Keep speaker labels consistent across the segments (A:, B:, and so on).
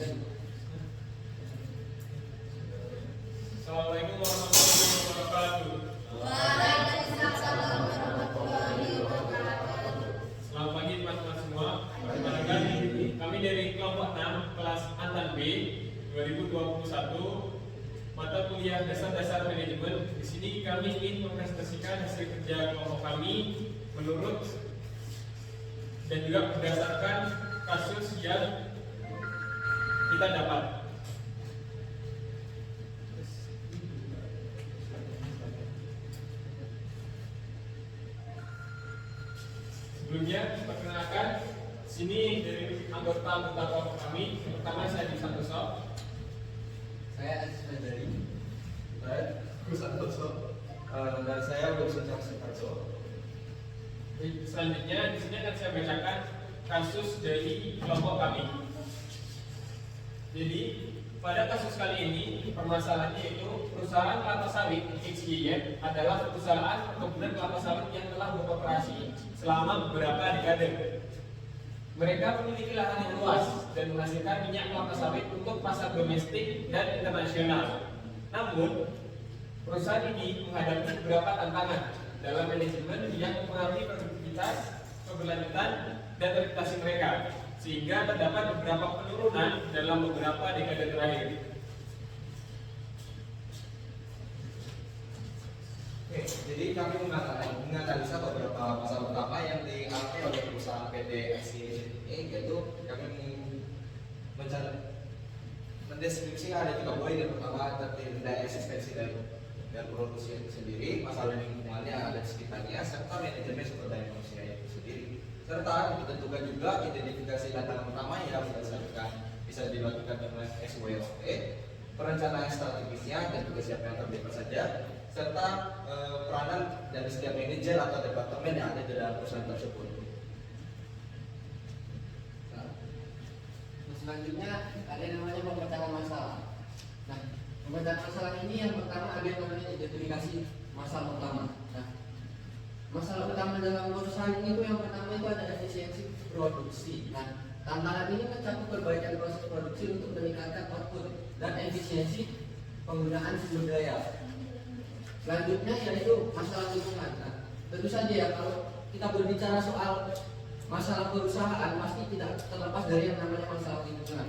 A: Assalamualaikum warahmatullahi wabarakatuh.
B: Waalaikumsalam warahmatullahi wabarakatuh.
A: Selamat pagi teman-teman semua. Perkenalkan, kami dari kelompok 6 kelas Antan B 2021 mata kuliah dasar-dasar manajemen. Di sini kami ingin mempresentasikan hasil kerja kelompok kami menurut dan juga berdasarkan kasus yang kita dapat. Sebelumnya, perkenalkan, sini dari anggota kelompok kami. Pertama saya di Santoso.
C: Saya Aziz Mandari.
D: Saya Gus Santoso. Dan saya Wilson Caksotarso.
A: Selanjutnya, di sini akan saya bacakan kasus dari kelompok kami. Jadi, pada kasus kali ini, permasalahannya yaitu perusahaan kelapa sawit XYZ adalah perusahaan perkebunan kelapa sawit yang telah beroperasi selama beberapa dekade. Mereka memiliki lahan yang luas dan menghasilkan minyak kelapa sawit untuk pasar domestik dan internasional. Namun, perusahaan ini menghadapi beberapa tantangan dalam manajemen yang mempengaruhi produktivitas, keberlanjutan, dan reputasi mereka, sehingga terdapat beberapa penurunan dalam beberapa dekade terakhir.
C: Oke, jadi kami menganalisa beberapa masalah utama yang dialami oleh perusahaan PT XYZ, yaitu kami mendeskripsi ada 3 poin. Yang pertama tertunda eksistensi dan produksi itu sendiri, masalah lingkungannya ada di sekitarnya, serta manajemen sumber daya manusia itu sendiri. Serta ditentukan juga identifikasi tantangan utama yang bisa dilakukan dengan SWOT, perencanaan strategisnya dan juga siapa yang terlibat saja, serta peranan dari setiap manajer atau departemen yang ada di dalam perusahaan tersebut. Nah, selanjutnya ada yang namanya pemecahan masalah. Nah, pemecahan masalah ini yang pertama ada yang namanya identifikasi masalah utama. Nah, masalah utama dalam perusahaan ini tuh yang pertama itu ada efisiensi produksi. Nah, tantangan ini mencakup perbaikan proses produksi untuk meningkatkan output dan efisiensi penggunaan sumber daya. Selanjutnya yaitu masalah lingkungan. Nah, tentu saja ya kalau kita berbicara soal masalah perusahaan pasti tidak terlepas dari yang namanya masalah lingkungan.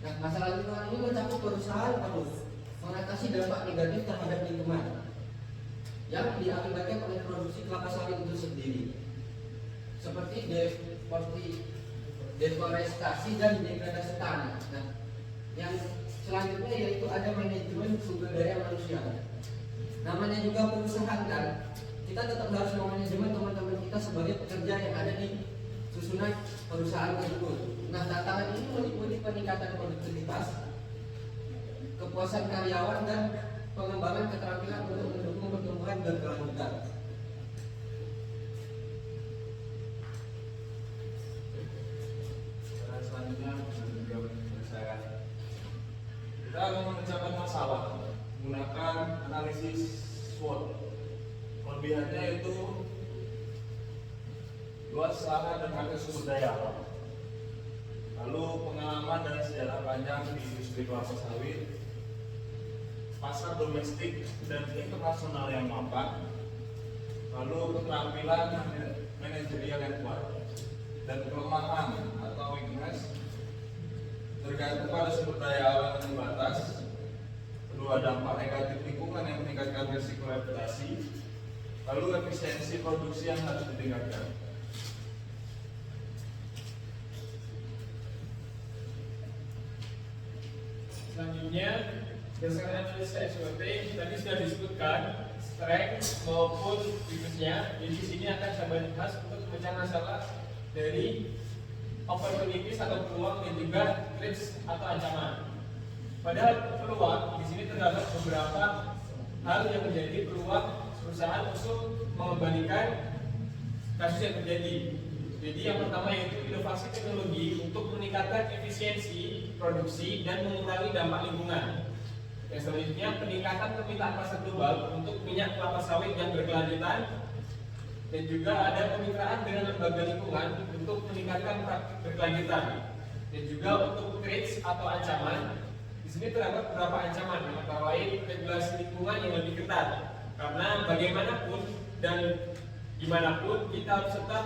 C: Nah, masalah lingkungan ini mencakup perusahaan harus mengatasi dampak negatif terhadap lingkungan yang diakibatkan oleh produksi kelapa sawit itu sendiri, seperti deforestasi dan degradasi tanah. Nah, yang selanjutnya yaitu ada manajemen sumber daya manusia. Namanya juga perusahaan kan, kita tetap harus memanajemen teman-teman kita sebagai pekerja yang ada di susunan perusahaan tersebut. Nah, tantangan ini meliputi peningkatan produktivitas, kepuasan karyawan, dan pengembangan keterampilan untuk mendukung pertumbuhan berkelanjutan.
D: Selanjutnya juga saya. Kita akan memecahkan masalah menggunakan analisis SWOT. Kelebihannya itu luas lahan dan akses sumber daya alam. Lalu pengalaman dan sejarah panjang di industri kelapa sawit, pasar domestik dan internasional yang mapan, lalu keterampilan manajerial yang kuat, dan kelemahan atau weakness tergantung pada sumber daya alam yang terbatas. Kedua, dampak negatif lingkungan yang meningkatkan risiko reputasi, lalu efisiensi produksi yang harus ditingkatkan.
A: Selanjutnya, berdasarkan analisa SWOT tadi sudah disebutkan strength maupun weakness-nya. Jadi di sini akan saya bahas untuk memecah masalah dari opportunities atau peluang dan juga threats atau ancaman. Padahal peluang di sini terdapat beberapa hal yang menjadi peluang perusahaan untuk mengembalikan kasus yang terjadi. Jadi yang pertama yaitu inovasi teknologi untuk meningkatkan efisiensi produksi dan mengurangi dampak lingkungan. Yang selanjutnya peningkatan permintaan pasar global untuk minyak kelapa sawit yang berkelanjutan, dan juga ada kemitraan dengan lembaga lingkungan untuk meningkatkan praktik berkelanjutan. Dan juga untuk threats atau ancaman, di sini terdapat beberapa ancaman, antara lain regulasi lingkungan yang lebih ketat. Karena bagaimanapun dan dimanapun kita harus tetap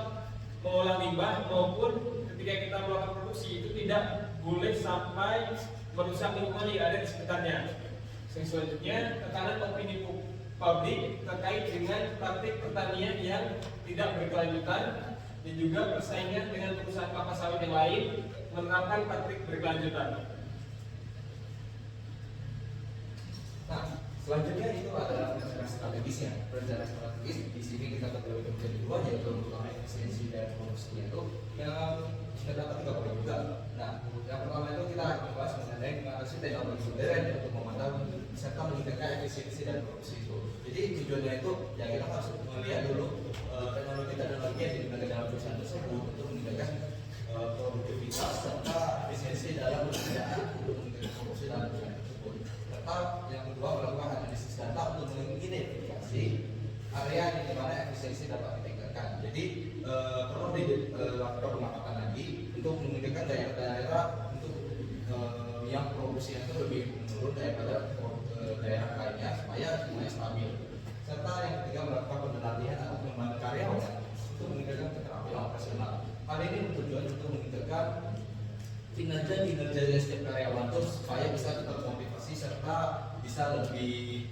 A: mengolah limbah maupun ketika kita melakukan produksi itu tidak boleh sampai merusak lingkungan yang ada di sekitarnya. Selanjutnya, tekanan opini publik terkait dengan praktik pertanian yang tidak berkelanjutan dan juga persaingan dengan perusahaan kelapa sawit yang lain menerapkan praktik berkelanjutan.
E: Nah, selanjutnya itu adalah perencanaan strategisnya. Perencanaan strategis di sini kita terbagi menjadi dua, yaitu untuk efisiensi dan produksi itu yang terdapat tiga poin juga. Nah, yang pertama itu kita akan membahas mengenai mengatasi teknologi modern untuk memantau serta meningkatkan efisiensi dan produksi itu. Jadi tujuannya itu ya kita harus melihat dulu teknologi yang digunakan dalam perusahaan tersebut untuk meningkatkan produktivitas serta efisiensi dalam pekerjaan untuk meningkatkan produksi dalam perusahaan tersebut. Serta yang kedua melakukan analisis data untuk mengidentifikasi area di mana efisiensi dapat ditingkatkan. Jadi perlu dilakukan pengamatan lagi untuk meningkatkan daerah-daerah untuk yang produksinya itu lebih menurun daripada daerah lainnya supaya semuanya stabil. Serta yang ketiga melakukan penelitian atau pengembangan karyawan untuk meningkatkan keterampilan operasional. Hal ini bertujuan untuk meningkatkan kinerja dari setiap karyawan itu supaya bisa termotivasi serta bisa lebih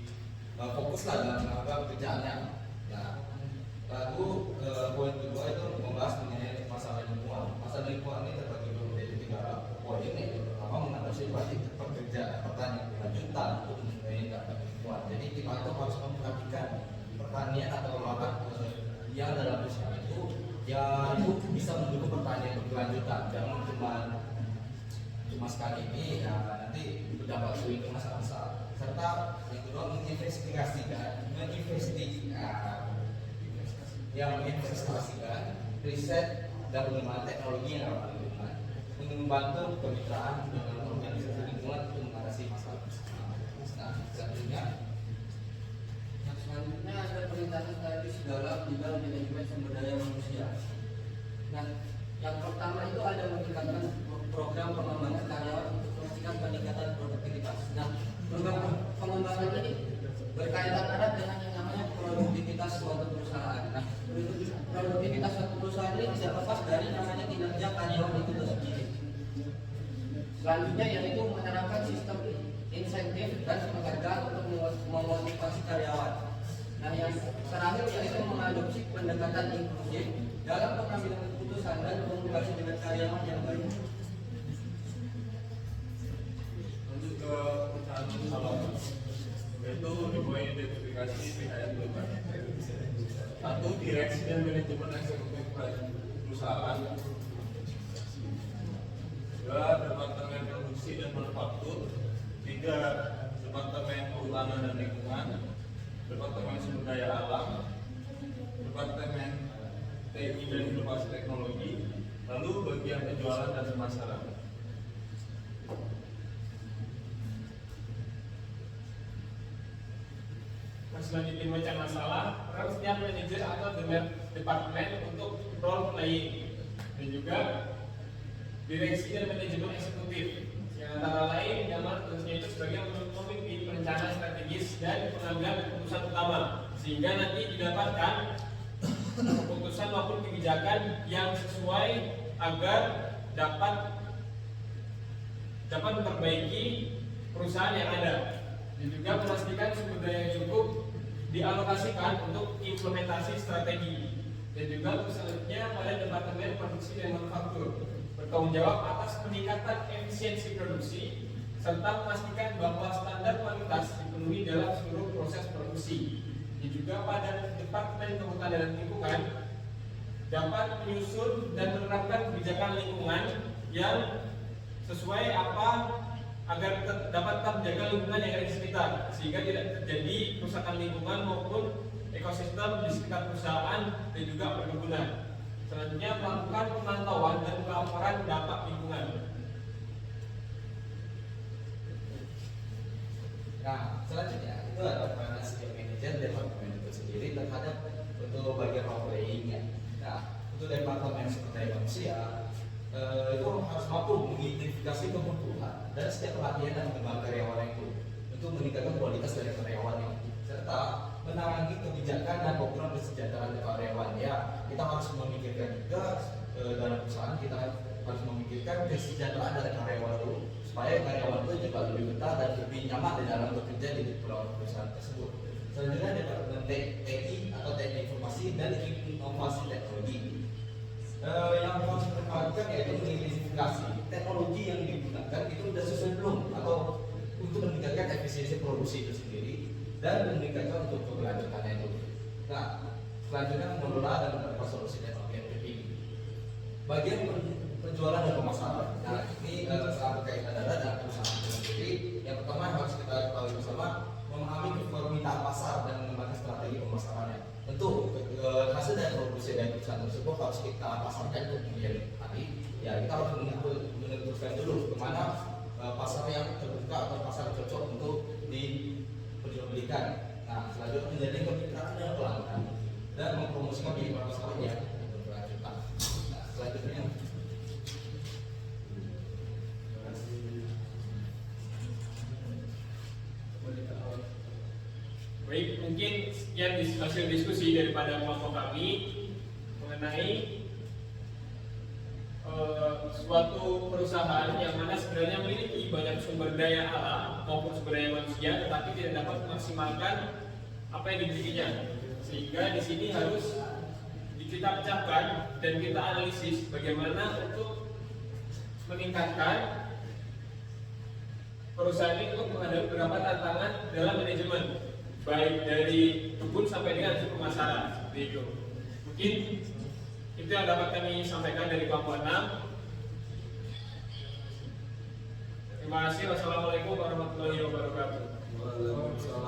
E: fokus lah dalam melakukan pekerjaannya. Nah, lalu poin kedua itu membahas mengenai masalah lingkungan. Masalah lingkungan ini terbagi menjadi tiga poin. Yang pertama mengatasi pekerjaan pertanian berkelanjutan untuk meningkatkan lingkungan. Jadi kita itu harus memperhatikan pertanian atau lahan yang dalam usaha itu ya itu bisa mendukung pertanian berkelanjutan. Jangan cuma sekali ini ya nanti berdampak ke masa-masa. Serta yang kedua menginvestasikan riset dan pengembangan teknologi yang ramah lingkungan, membantu kemitraan dengan organisasi lingkungan untuk mengatasi masalah bersama. Nah, selanjutnya
C: ada perlintasan strategis dalam bidang manajemen sumber daya manusia. Nah, yang pertama itu ada meningkatkan program pengembangan karyawan untuk memastikan peningkatan produktivitas. Nah, program pengembangan ini berkaitan erat dengan yang namanya produktivitas suatu perusahaan. Nah, produktivitas suatu perusahaan ini tidak lepas dari namanya kinerja karyawan itu sendiri. Selanjutnya yaitu menerapkan sistem insentif dan penghargaan untuk memotivasi karyawan. Nah, yang terakhir yaitu mengadopsi pendekatan inklusif dalam pengambilan keputusan dan komunikasi dengan karyawan yang baik.
D: Lanjut ke perusahaan masalah, yaitu di poin identifikasi pihak yang terlibat. Satu, direksi dan manajemen eksekutif perusahaan. Dua, departemen produksi dan manufaktur. Tiga, departemen kehutanan dan lingkungan. Departemen sumber daya alam, departemen TI dan inovasi teknologi, lalu bagian penjualan dan pemasaran.
A: Selanjutnya memecah masalah, peran setiap manajer atau departemen untuk role playing dan juga direksi dan manajemen eksekutif. Yang antara lain yang tugasnya itu sebagai memimpin perencanaan strategis dan pengambilan keputusan utama sehingga nanti didapatkan keputusan maupun kebijakan yang sesuai agar dapat memperbaiki perusahaan yang ada dan juga memastikan sumber daya yang cukup dialokasikan untuk implementasi strategi. Dan juga selanjutnya pada departemen produksi dan manufaktur bertanggung jawab atas peningkatan efisiensi produksi serta memastikan bahwa standar kualitas dipenuhi dalam seluruh proses produksi. Dan juga pada departemen kehutanan dan lingkungan dapat menyusun dan menerapkan kebijakan lingkungan yang sesuai agar dapat tetap menjaga lingkungan yang ada di sekitar sehingga tidak terjadi kerusakan lingkungan maupun ekosistem di sekitar perusahaan dan juga perkebunan. Selanjutnya melakukan pemantauan dan pelaporan dampak lingkungan.
E: Nah, selanjutnya itu adalah peran setiap manajer departemen itu sendiri terhadap untuk bagian role playing-nya. Nah, untuk departemen sumber daya manusia itu harus mampu mengidentifikasi kebutuhan dan setiap pelatihan dan pengembangan karyawan itu untuk meningkatkan kualitas dari karyawannya serta menangani kebijakan dan program kesejahteraan karyawan. Ya, kita harus memikirkan juga dalam perusahaan kita harus memikirkan kesejahteraan dari karyawan itu supaya karyawan itu juga lebih betah dan lebih nyaman di dalam bekerja di perusahaan tersebut. Selanjutnya Departemen TI atau Teknik Informasi dan Inovasi Teknologi. Yang harus diperhatikan yaitu mengidentifikasi teknologi yang digunakan itu sudah sesuai belum atau untuk meningkatkan efisiensi produksi itu sendiri dan meningkatkan untuk keberlanjutannya itu. Nah, selanjutnya mengelola dan menemukan solusi teknologi yang terkini. Bagian penjualan dan pemasaran. Nah, ini sangat berkaitan dengan perusahaan itu sendiri. Yang pertama harus kita ketahui bersama memahami permintaan pasar dan mengembangkan strategi pemasarannya. Tentu hasil dari produksi dari perusahaan tersebut harus kita pasarkan untuk kemudian hari. Ya, kita harus menentukan dulu kemana pasar yang terbuka atau pasar cocok untuk diperjualbelikan. Nah, selanjutnya menjadi kemitraan dengan pelanggan dan mempromosikan biaya pemasarannya untuk berlanjutan. Nah, selanjutnya
A: baik, mungkin sekian hasil diskusi daripada kelompok kami mengenai suatu perusahaan yang mana sebenarnya memiliki banyak sumber daya alam maupun sumber daya manusia, tetapi tidak dapat memaksimalkan apa yang dimilikinya. Sehingga di sini harus kita pecahkan dan kita analisis bagaimana untuk meningkatkan perusahaan ini untuk menghadapi beberapa tantangan dalam manajemen, baik dari kebun sampai dengan pemasaran seperti itu. Mungkin itu yang dapat kami sampaikan dari kelompok 6. Terima kasih. Wassalamualaikum warahmatullahi wabarakatuh.
E: Waalaikumsalam.